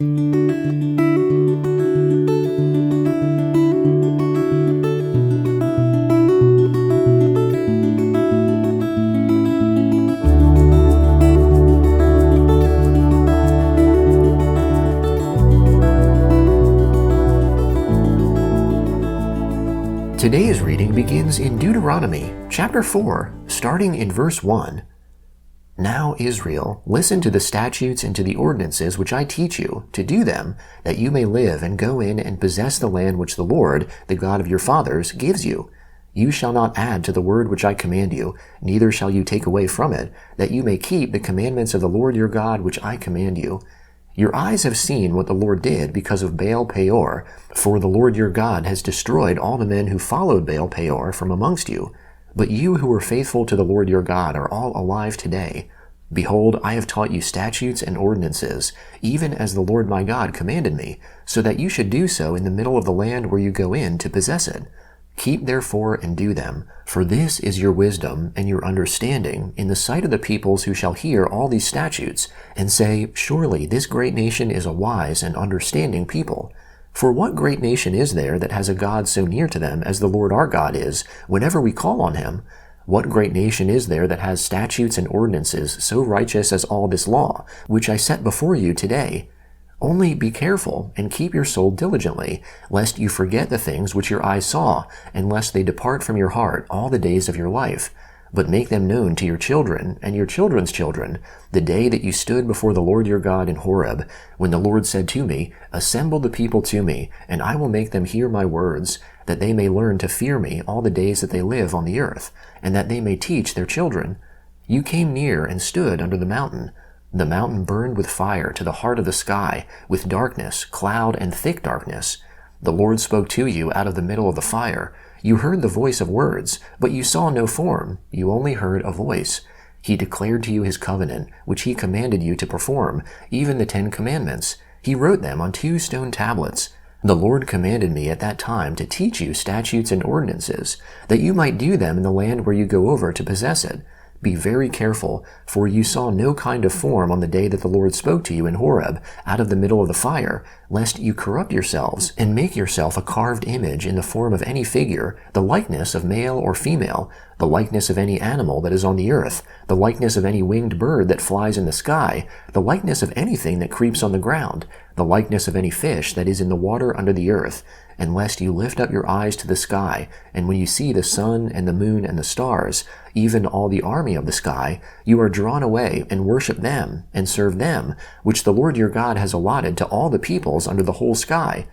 Today's reading begins in Deuteronomy, chapter 4, starting in verse 1. Now, Israel, listen to the statutes and to the ordinances which I teach you, to do them, that you may live and go in and possess the land which the Lord, the God of your fathers, gives you. You shall not add to the word which I command you, neither shall you take away from it, that you may keep the commandments of the Lord your God which I command you. Your eyes have seen what the Lord did because of Baal Peor, for the Lord your God has destroyed all the men who followed Baal Peor from amongst you. But you who were faithful to the Lord your God are all alive today. Behold, I have taught you statutes and ordinances, even as the Lord my God commanded me, so that you should do so in the middle of the land where you go in to possess it. Keep therefore and do them, for this is your wisdom and your understanding in the sight of the peoples who shall hear all these statutes, and say, Surely this great nation is a wise and understanding people. For what great nation is there that has a God so near to them as the Lord our God is, whenever we call on him? What great nation is there that has statutes and ordinances so righteous as all this law, which I set before you today? Only be careful and keep your soul diligently, lest you forget the things which your eyes saw, and lest they depart from your heart all the days of your life. But make them known to your children and your children's children, the day that you stood before the Lord your God in Horeb, when the Lord said to me, Assemble the people to me, and I will make them hear my words, that they may learn to fear me all the days that they live on the earth, and that they may teach their children. You came near and stood under the mountain. The mountain burned with fire to the heart of the sky, with darkness, cloud, and thick darkness. The Lord spoke to you out of the middle of the fire. You heard the voice of words, but you saw no form. You only heard a voice. He declared to you his covenant, which he commanded you to perform, even the 10 Commandments. He wrote them on 2 stone tablets. The Lord commanded me at that time to teach you statutes and ordinances, that you might do them in the land where you go over to possess it. Be very careful, for you saw no kind of form on the day that the Lord spoke to you in Horeb, out of the middle of the fire, lest you corrupt yourselves, and make yourself a carved image in the form of any figure, the likeness of male or female, the likeness of any animal that is on the earth, the likeness of any winged bird that flies in the sky, the likeness of anything that creeps on the ground, the likeness of any fish that is in the water under the earth, and lest you lift up your eyes to the sky, and when you see the sun and the moon and the stars, even all the army of the sky, you are drawn away and worship them and serve them, which the Lord your God has allotted to all the peoples under the whole sky.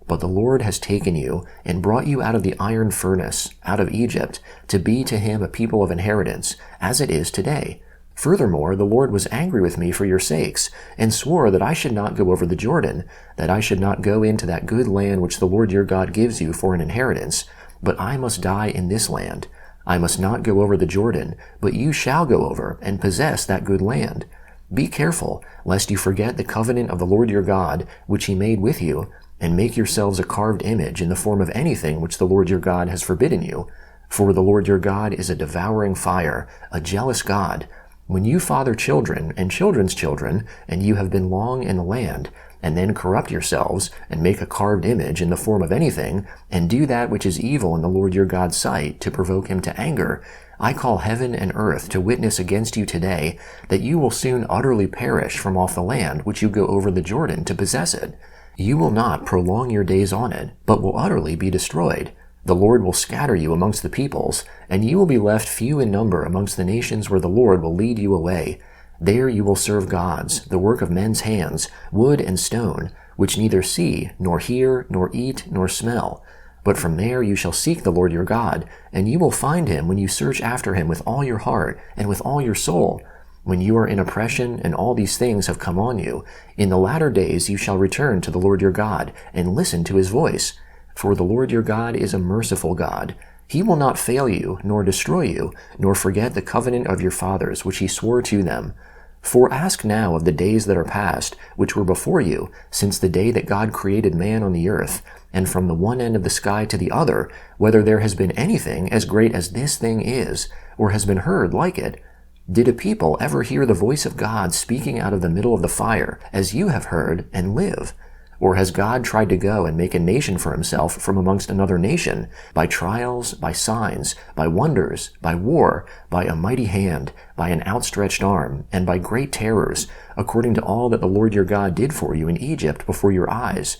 But the Lord has taken you and brought you out of the iron furnace, out of Egypt, to be to him a people of inheritance, as it is today. Furthermore, the Lord was angry with me for your sakes, and swore that I should not go over the Jordan, that I should not go into that good land which the Lord your God gives you for an inheritance, but I must die in this land. I must not go over the Jordan, but you shall go over and possess that good land. Be careful, lest you forget the covenant of the Lord your God, which he made with you, and make yourselves a carved image in the form of anything which the Lord your God has forbidden you. For the Lord your God is a devouring fire, a jealous God. When you father children and children's children, and you have been long in the land, and then corrupt yourselves, and make a carved image in the form of anything, and do that which is evil in the Lord your God's sight, to provoke him to anger, I call heaven and earth to witness against you today, that you will soon utterly perish from off the land which you go over the Jordan to possess it. You will not prolong your days on it, but will utterly be destroyed. The Lord will scatter you amongst the peoples, and you will be left few in number amongst the nations where the Lord will lead you away. There you will serve gods, the work of men's hands, wood and stone, which neither see, nor hear, nor eat, nor smell. But from there you shall seek the Lord your God, and you will find him when you search after him with all your heart and with all your soul. When you are in oppression and all these things have come on you, in the latter days you shall return to the Lord your God, and listen to his voice. For the Lord your God is a merciful God. He will not fail you, nor destroy you, nor forget the covenant of your fathers, which he swore to them. For ask now of the days that are past, which were before you, since the day that God created man on the earth, and from the one end of the sky to the other, whether there has been anything as great as this thing is, or has been heard like it. Did a people ever hear the voice of God speaking out of the middle of the fire, as you have heard, and live? Or has God tried to go and make a nation for himself from amongst another nation, by trials, by signs, by wonders, by war, by a mighty hand, by an outstretched arm, and by great terrors, according to all that the Lord your God did for you in Egypt before your eyes?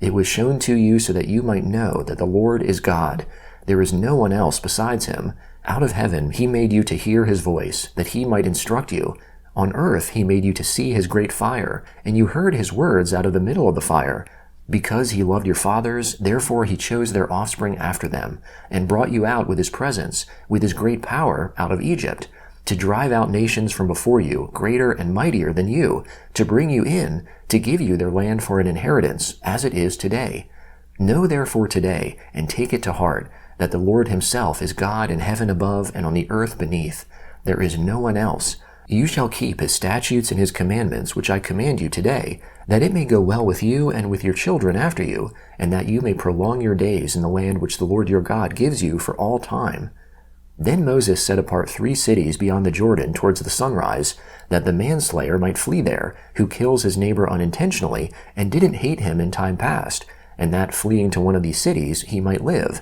It was shown to you so that you might know that the Lord is God. There is no one else besides him. Out of heaven he made you to hear his voice, that he might instruct you. On earth he made you to see his great fire, and you heard his words out of the middle of the fire. Because he loved your fathers, therefore he chose their offspring after them, and brought you out with his presence, with his great power, out of Egypt, to drive out nations from before you, greater and mightier than you, to bring you in, to give you their land for an inheritance, as it is today. Know therefore today, and take it to heart, that the Lord himself is God in heaven above and on the earth beneath. There is no one else. You shall keep his statutes and his commandments, which I command you today, that it may go well with you and with your children after you, and that you may prolong your days in the land which the Lord your God gives you for all time. Then Moses set apart 3 cities beyond the Jordan towards the sunrise, that the manslayer might flee there, who kills his neighbor unintentionally, and didn't hate him in time past, and that fleeing to one of these cities he might live.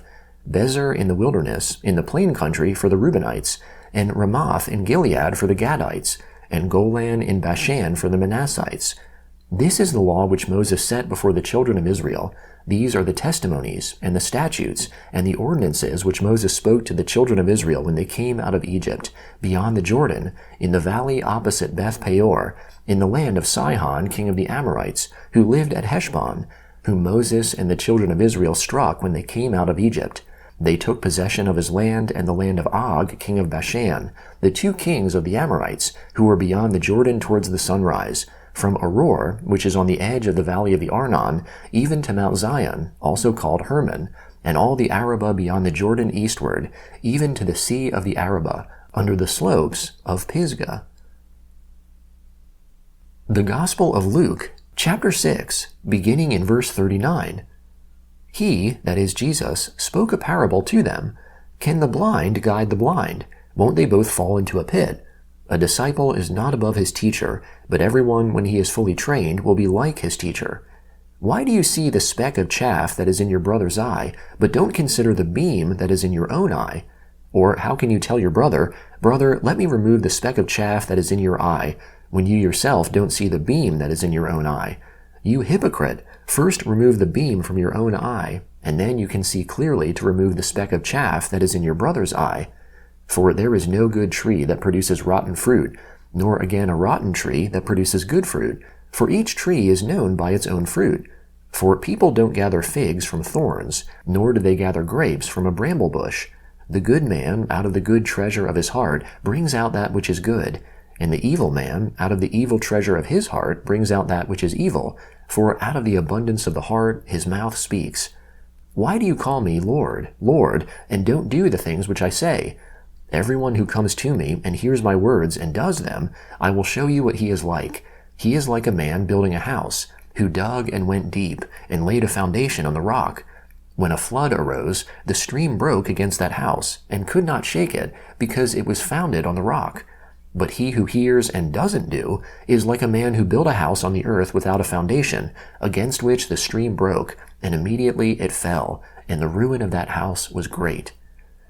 Bezer in the wilderness, in the plain country for the Reubenites, and Ramoth in Gilead for the Gadites, and Golan in Bashan for the Manassites. This is the law which Moses set before the children of Israel. These are the testimonies, and the statutes, and the ordinances which Moses spoke to the children of Israel when they came out of Egypt, beyond the Jordan, in the valley opposite Beth Peor, in the land of Sihon, king of the Amorites, who lived at Heshbon, whom Moses and the children of Israel struck when they came out of Egypt. They took possession of his land and the land of Og, king of Bashan, the 2 kings of the Amorites, who were beyond the Jordan towards the sunrise, from Aroer, which is on the edge of the valley of the Arnon, even to Mount Zion, also called Hermon, and all the Arabah beyond the Jordan eastward, even to the sea of the Arabah, under the slopes of Pisgah. The Gospel of Luke, chapter 6, beginning in verse 39. He, that is Jesus, spoke a parable to them. Can the blind guide the blind? Won't they both fall into a pit? A disciple is not above his teacher, but everyone, when he is fully trained, will be like his teacher. Why do you see the speck of chaff that is in your brother's eye, but don't consider the beam that is in your own eye? Or how can you tell your brother, Brother, let me remove the speck of chaff that is in your eye, when you yourself don't see the beam that is in your own eye? You hypocrite! First remove the beam from your own eye, and then you can see clearly to remove the speck of chaff that is in your brother's eye. For there is no good tree that produces rotten fruit, nor again a rotten tree that produces good fruit, for each tree is known by its own fruit. For people don't gather figs from thorns, nor do they gather grapes from a bramble bush. The good man, out of the good treasure of his heart, brings out that which is good, and the evil man, out of the evil treasure of his heart, brings out that which is evil. For out of the abundance of the heart his mouth speaks. Why do you call me Lord, Lord, and don't do the things which I say? Everyone who comes to me and hears my words and does them, I will show you what he is like. He is like a man building a house, who dug and went deep, and laid a foundation on the rock. When a flood arose, the stream broke against that house, and could not shake it, because it was founded on the rock. But he who hears and doesn't do is like a man who built a house on the earth without a foundation, against which the stream broke, and immediately it fell, and the ruin of that house was great.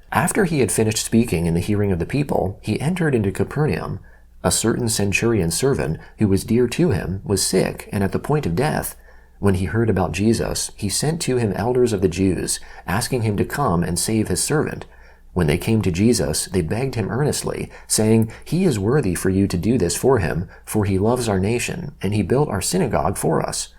After he had finished speaking in the hearing of the people, he entered into Capernaum. A certain centurion servant, who was dear to him, was sick and at the point of death. When he heard about Jesus, he sent to him elders of the Jews, asking him to come and save his servant. When they came to Jesus, they begged him earnestly, saying, He is worthy for you to do this for him, for he loves our nation, and he built our synagogue for us.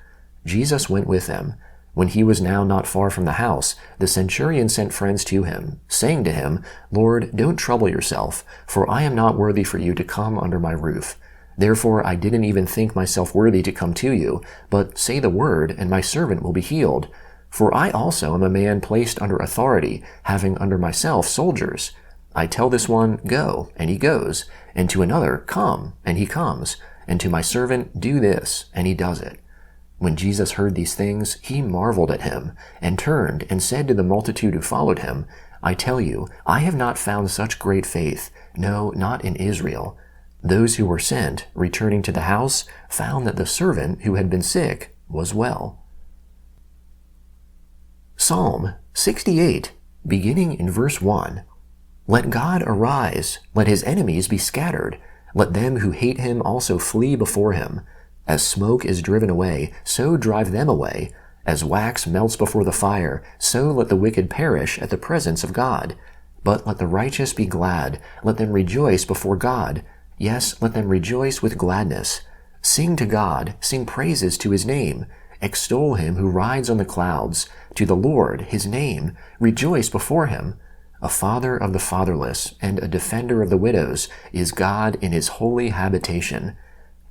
Jesus went with them. When he was now not far from the house, the centurion sent friends to him, saying to him, Lord, don't trouble yourself, for I am not worthy for you to come under my roof. Therefore I didn't even think myself worthy to come to you, but say the word, and my servant will be healed. For I also am a man placed under authority, having under myself soldiers. I tell this one, Go, and he goes, and to another, Come, and he comes, and to my servant, Do this, and he does it. When Jesus heard these things, he marveled at him, and turned and said to the multitude who followed him, I tell you, I have not found such great faith, no, not in Israel. Those who were sent, returning to the house, found that the servant who had been sick was well. Psalm 68, beginning in verse 1. Let God arise, let his enemies be scattered. Let them who hate him also flee before him. As smoke is driven away, so drive them away. As wax melts before the fire, so let the wicked perish at the presence of God. But let the righteous be glad, let them rejoice before God. Yes, let them rejoice with gladness. Sing to God, sing praises to his name. Extol him who rides on the clouds. To the Lord, his name, rejoice before him. A father of the fatherless and a defender of the widows is God in his holy habitation.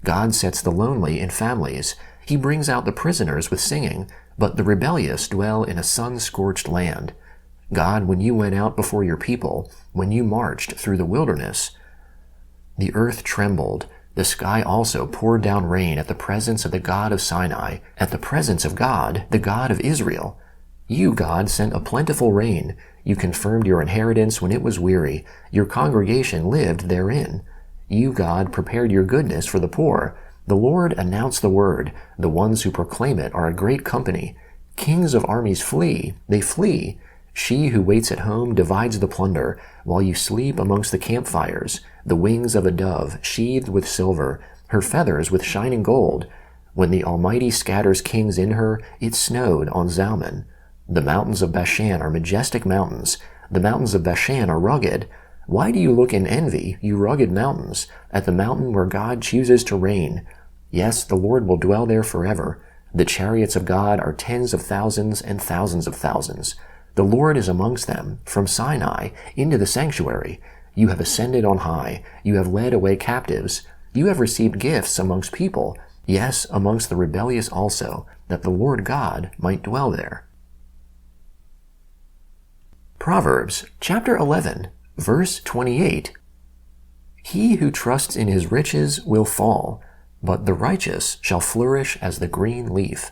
God sets the lonely in families. He brings out the prisoners with singing, but the rebellious dwell in a sun-scorched land. God, when you went out before your people, when you marched through the wilderness, the earth trembled. The sky also poured down rain at the presence of the God of Sinai, at the presence of God, the God of Israel. You, God, sent a plentiful rain. You confirmed your inheritance when it was weary. Your congregation lived therein. You, God, prepared your goodness for the poor. The Lord announced the word. The ones who proclaim it are a great company. Kings of armies flee. They flee. She who waits at home divides the plunder, while you sleep amongst the campfires. The wings of a dove, sheathed with silver, her feathers with shining gold. When the Almighty scatters kings in her, it snowed on Zalman. The mountains of Bashan are majestic mountains. The mountains of Bashan are rugged. Why do you look in envy, you rugged mountains, at the mountain where God chooses to reign? Yes, the Lord will dwell there forever. The chariots of God are tens of thousands and thousands of thousands. The Lord is amongst them, from Sinai into the sanctuary. You have ascended on high. You have led away captives. You have received gifts amongst people, yes, amongst the rebellious also, that the Lord God might dwell there. Proverbs chapter 11, verse 28. He who trusts in his riches will fall, but the righteous shall flourish as the green leaf.